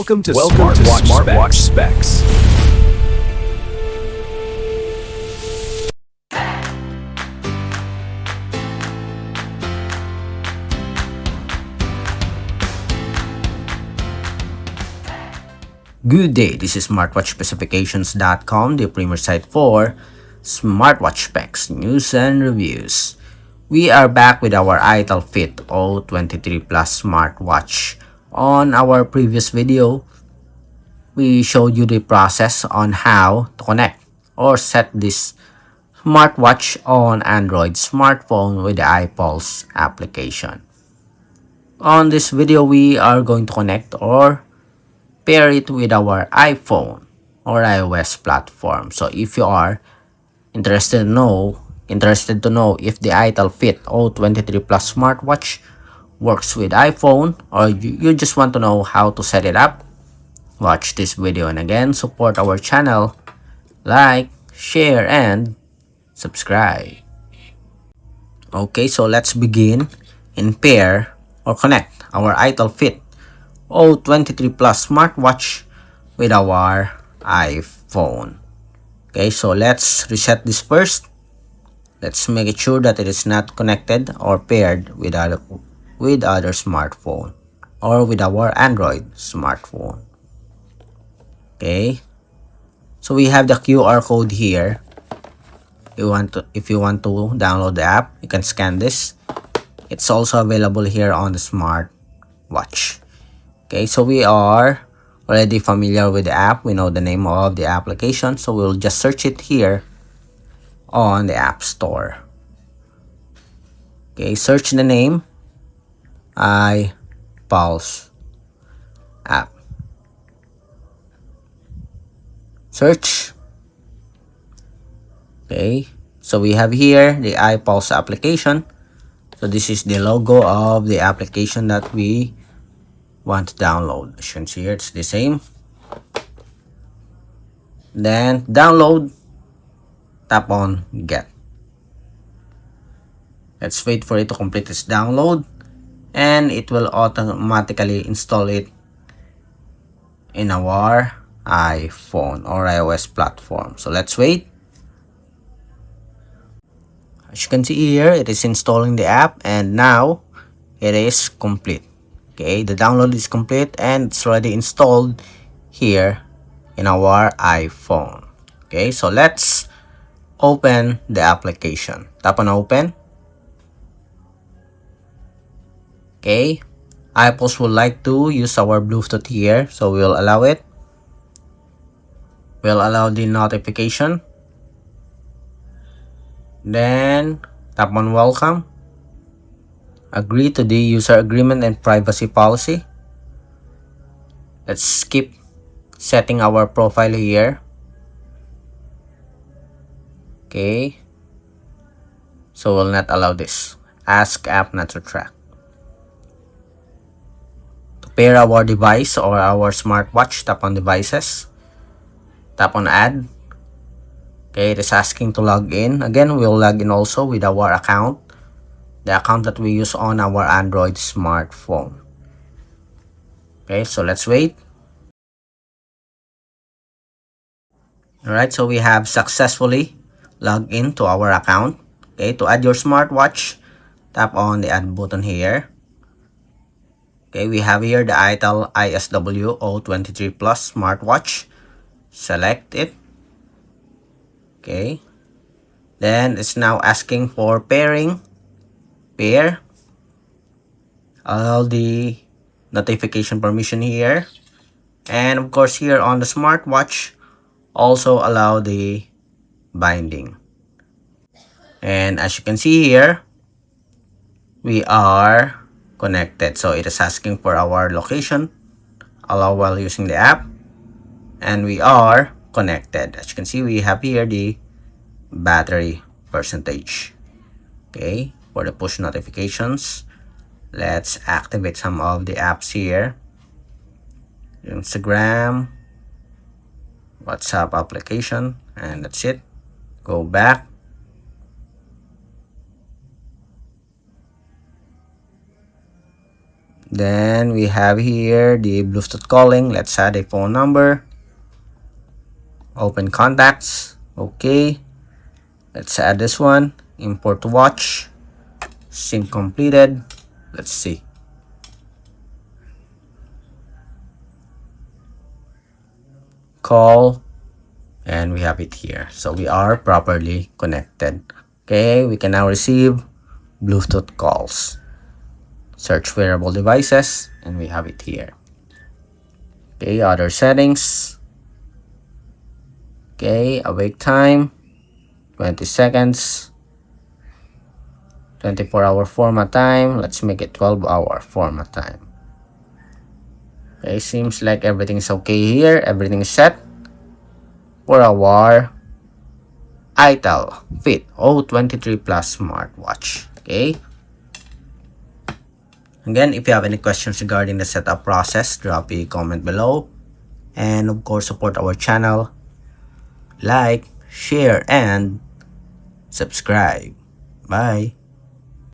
Welcome to Smartwatch Specs. Good day, this is smartwatchspecifications.com, the premier site for smartwatch specs, news and reviews. We are back with our iTel Fit O23 Plus Smartwatch. On our previous video, we showed you the process on how to connect or set this smartwatch on Android smartphone with the iPulse application. On this video, we are going to connect or pair it with our iPhone or iOS platform. So if you are interested to know if the iTel Fit O23 Plus smartwatch works with iPhone, or you just want to know how to set it up, watch this video. And again, support our channel, like, share, and subscribe. Okay, so let's begin and pair or connect our iTel Fit O23 Plus smartwatch with our iPhone. Okay, so let's reset this first. Let's make it sure that it is not connected or paired with other smartphone or with our Android smartphone. Okay, so we have the QR code here. If you want to download the app, you can scan this. It's also available here on the smartwatch. Okay, so we are already familiar with the app. We know the name of the application, so we'll just search it here on the App Store. Okay, search the name iPulse app. Search. Okay, so we have here the iPulse application. So this is the logo of the application that we want to download. As you can see here, it's the same. Then download, tap on get. Let's wait for it to complete its download, and it will automatically install it in our iPhone or iOS platform. So let's wait. As you can see here, it is installing the app, and now it is complete. Okay, the download is complete and it's already installed here in our iPhone. Okay, so let's open the application. Tap on open. Okay, iPulse would like to use our Bluetooth here, so we'll allow it. We'll allow the notification. Then tap on welcome. Agree to the user agreement and privacy policy. Let's skip setting our profile here. Okay, so we'll not allow this. Ask app not to track. To pair our device or our smartwatch, tap on devices. Tap on add. Okay, it is asking to log in. Again, we'll log in also with our account, the account that we use on our Android smartphone. Okay, so let's wait. Alright, so we have successfully logged into our account. Okay, to add your smartwatch, tap on the add button here. Okay, we have here the iTel ISW O23 Plus Smartwatch. Select it. Okay, then it's now asking for pairing. Pair. Allow the notification permission here, and of course here on the smartwatch, also allow the binding. And as you can see here, we are connected. So it is asking for our location, allow while using the app, and we are connected. As you can see, we have here the battery percentage. Okay, for the push notifications, let's activate some of the apps here. Instagram, WhatsApp application, and that's it. Go back. Then we have here the Bluetooth calling. Let's add a phone number. Open contacts. Okay. Let's add this one. Import watch. Sync completed. Let's see. Call. And we have it here. So we are properly connected. Okay. We can now receive Bluetooth calls. Search wearable devices. And we have it here. Okay. Other settings. Okay. Awake time. 20 seconds. 24-hour format time. Let's make it 12-hour format time. Okay, seems like everything is okay here. Everything is set for our iTel Fit O23 Plus Smartwatch. Okay. Again, if you have any questions regarding the setup process, drop a comment below. And of course, support our channel. Like, share, and subscribe. Bye.